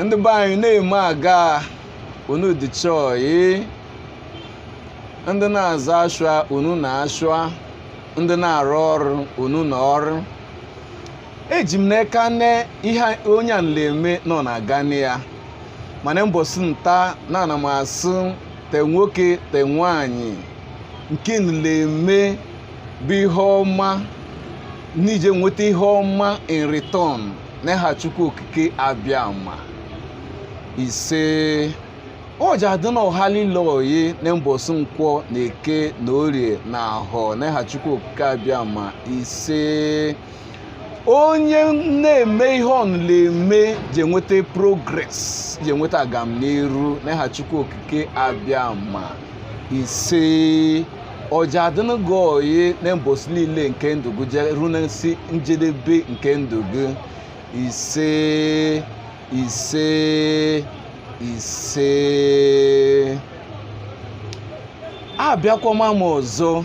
ndị be anyị na-eme aga unu dị chọọ ndị na-azụ ashwa unu na-ashwa ndị na-arụ ọrụ unu na ọrụ eji m n'aka nne ihe onye a na-eme nọ na-aga ya mana mbọsị nta na ana m asụ te nwoke te nwaanyị nke na-eme bụ ihe ọma n'ije nweta ihe ọma in return n'aha Chukwu okike abịama ise oji adị na ọhalilọyi na mbọsị nkwọ na eke na orie na ahọ n'aha Chukwu okike abịama ise onye na-eme ihe ọ na-eme je nweta progress je nweta agamniru n'aha Chukwu okike abịama ise ọja adịnụgo oyi na mbọsị niile nke ndụ gị je ruo n'isi njedebe nke ndụ gị ise ise ise abịakwama m ọzọ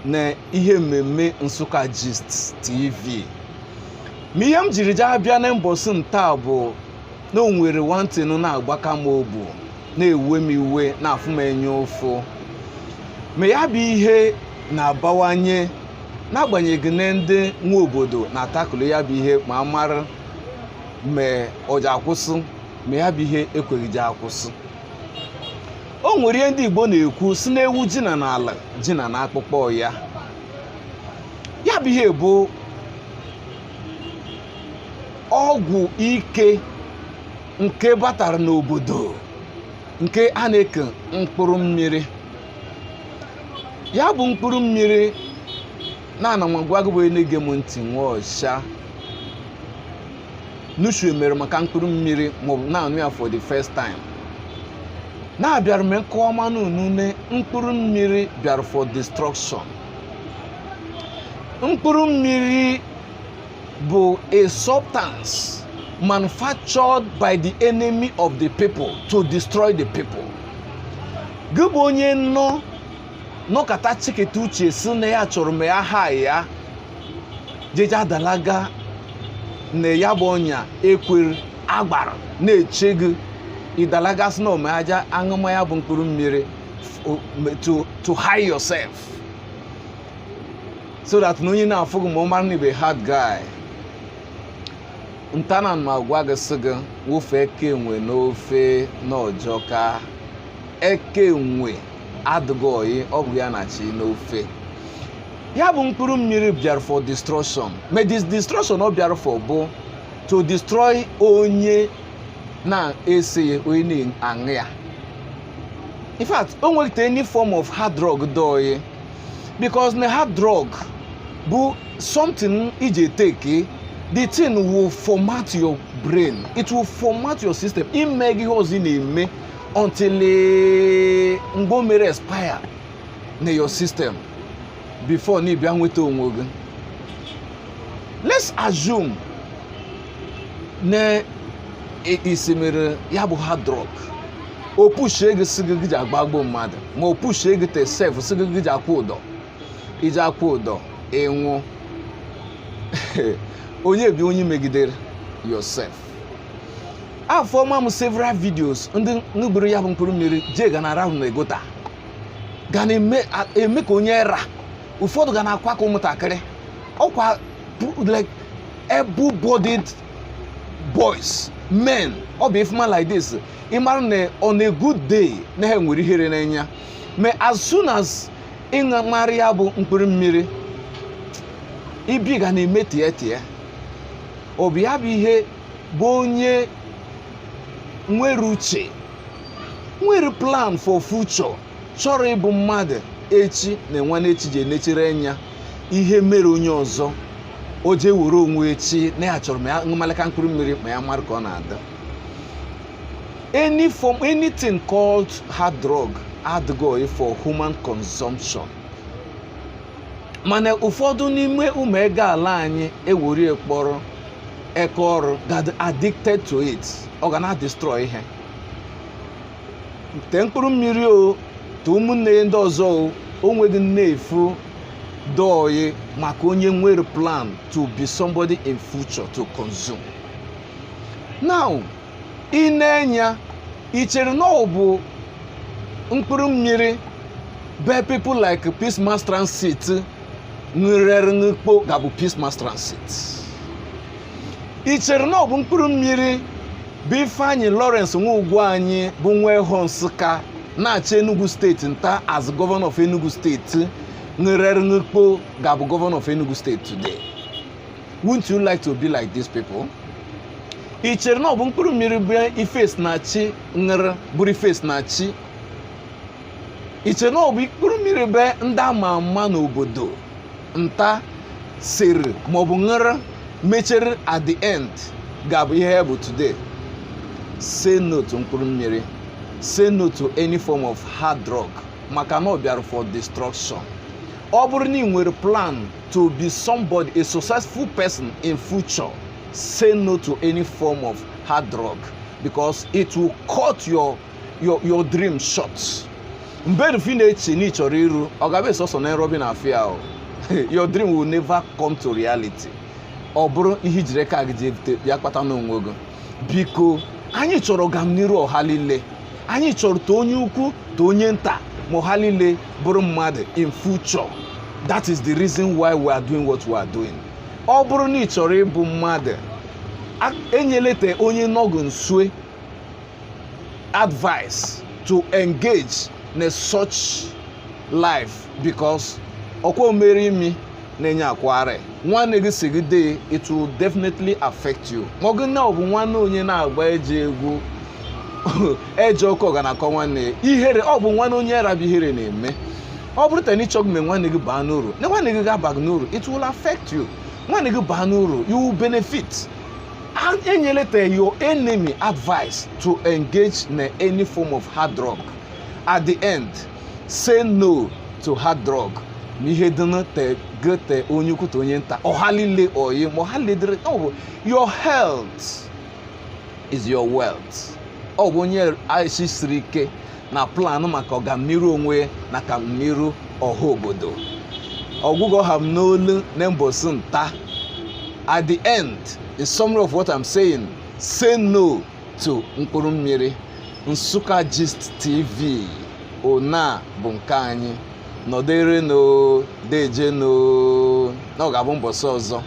na ihe mmemme Nsukka Gist TV ma ihe m jiri je abịa na mbọsị nta bụ na o nwere nwantịnụ na-agbaka m obu na-ewe m iwe na-afụ m enye ụfụ ma ya bụ ihe na-abawanye n'agbanyeghị na ndị nwe obodo na-atakụlụ ya bụ ihe ma mara ma ọ ji akwụsị ma ya bụ ihe ekweghị ji akwụsị o nwere ihe ndị Igbo na-ekwu si na-ewu ji na n'ala ji na n'akpụkpọ ya ya bụ ihe bụ ọgwụ ike nke batara n'obodo nke a na-eke mkpụrụ mmiri ya bụ mkpụrụ mmiri na-ana m gwa gị bụ na-ege m ntị nwa ọcha n'uche mere maka mkpụrụ mmiri maọbụ na-anụ ya for the first time na-abịara m nke ọma n'unune mkpụrụ mmiri bịara for destruction. Mkpụrụ mmiri bụ a substance manufactured by the enemy of the people to destroy the people. Gị bụ onye nọkata chiketa uche si na ya chọrọ m ya ha ya jeje adalaga na ya bụ ọnya ekwere agbara na-eche gị idalaga si na omeaja aṅụma ya bụ mkpụrụ mmiri to hide yourself so that na onye na-afụ gị ma ọ mara na ibe hard guy. Ntana ma gwa gị sị gị wofe eke enwe n'ofe n'ọjọka eke enwe adịghị oyi ọ bụ ya na chi n'ofe. Ya bụ mkpụrụ mmiri bịara for destruction. Ma this destruction ọ bịara for bụ to destroy onye na-ese onye na-aṅụ ya. In fact, o nwere any form of hard drug doye because na hard drug bụ something ije take the thing will format your brain. It will format your system. Ime gị ọzọ na-eme until mgbe mere expire na your system before na ịbịa nweta onwe gị. Let's assume na isimere ya bụ hard drug. O pushie gị sị gị ji agbagbo mmadụ ma o pushie gị te sef sị gị ji akwụ ụdọ. Iji akwụ ụdọ ịnwụ. Onye bi onye megidere yourself. Afọ ma m several videos ndị n'uburu ya bụ mkpụrụ mmiri je ga na rahụ na egota ga na eme ka onye ra ụfọdụ ga na akwa ka ụmụntakịrị ọkwa like able-bodied boys men ọ bụ ifuma like this ịmara na on a good day na ha nwere ihere n'anya ma as soon as ịṅụmara ya bụ mkpụrụ mmiri ibi ga na-eme tie ọ bụ ya bụ ihe bụ onye nwere uche nwere plan for future chọrọ ịbụ mmadụ echi na enwe n'echi je nechere anya ihe mere onye ọzọ o je were onwe echi na ya chọrọ ma ya ṅụmalaka mkpụrụ mmiri ma ya mara ka ọ na-ada. Anything called hard drug adịghị for human consumption. Mana ụfọdụ n'ime ụmụ ego ala anyị ewere kpọrọ eke ọrụ ga addicted to it. Ọ ga na-destroy ihe. Te mkpụrụ mmiri o to ụmụnne ndị ọzọ o nweghị nnefu doye maka onye nwere plan to be somebody in future to consume. Now, inenya ichere na ọ bụ Mkpuru Mmiri be people like Peace Mass Transit nrere n'ikpo ga-bụ Peace Mass Transit. Ichere na ọ bụ Mkpuru Mmiri bụ Ifeanyi Lawrence Nwugwu anyị bụ nwa Eho Nsụka na-achị Enugu State nta as governor of Enugu State nrere n'ikpo ga-bụ governor of Enugu State today. Wouldn't you like to be like these people? Ichere na ọ bụ Mkpuru Mmiri bụ Ifes na-achị nrere bụrụ Ifes na-achị. Ichere na ọ bụ Mkpuru Mmiri bụ ndị ama ama n'obodo nta siri maọbụ nrere mechere at the end ga-abụ ihe bụ today. Say no to Mkpuru Mmiri. Say no to any form of hard drug maka na ọ bịara for destruction. Ọ bụrụ na ị nwere plan to be somebody, a successful person in future, say no to any form of hard drug because it will cut your dream short. Mgbe rufi na-eche na ị chọrọ iru, ọ ga-abụ sọsọ na nrobi na afia o. Your dream will never come to reality. Ọ bụrụ ihe ijire ka gị ya kpata n'onwe gị. Biko, anyị chọrọ ọganiru ọha niile. Anyị chọrọ to onye ukwu, to onye nta, ma ọha niile bụrụ mmadụ in future. That is the reason why we are doing what we are doing. Ọ bụrụ na ị chọrọ ịbụ mmadụ, enyelete onye nọgụ nsue advice to engage in such life because ọkwa omeri imi na-enye akware. Nwanne gị sigide, it will definitely affect you. Maọgụ na ọ bụ nwanne onye na-agba eje egwu eje ọkọ ga na-akọ nwanne ihere, ọ bụ nwanne onye rabi ihere na-eme. Ọ bụrụ ta n'ịchọ gị nwanne gị baa n'uru, na nwanne gị ga-aba gị n'uru, it will affect you. Nwanne gị baa n'uru, you will benefit. And enyelete your enemy advice to engage in any form of hard drug. At the end, say no to hard drug. Mihe dana te gete onye ukwu to onye nta. Ohalile oye, mohalidre. Oh, your health is your wealth. Ọ bụ onye aishi siri ike na plan maka ọganiru onwe na kamniru ọha obodo. Ọgwụgwọ ha m n'olu na mbosi nta. At the end, the summary of what I'm saying, say no to Mkpuru Mmiri. Nsukka Gist TV. Ona bụ nke anyị. Nọdere no, deje no. Na ọ ga-abụ mbọsị ọzọ.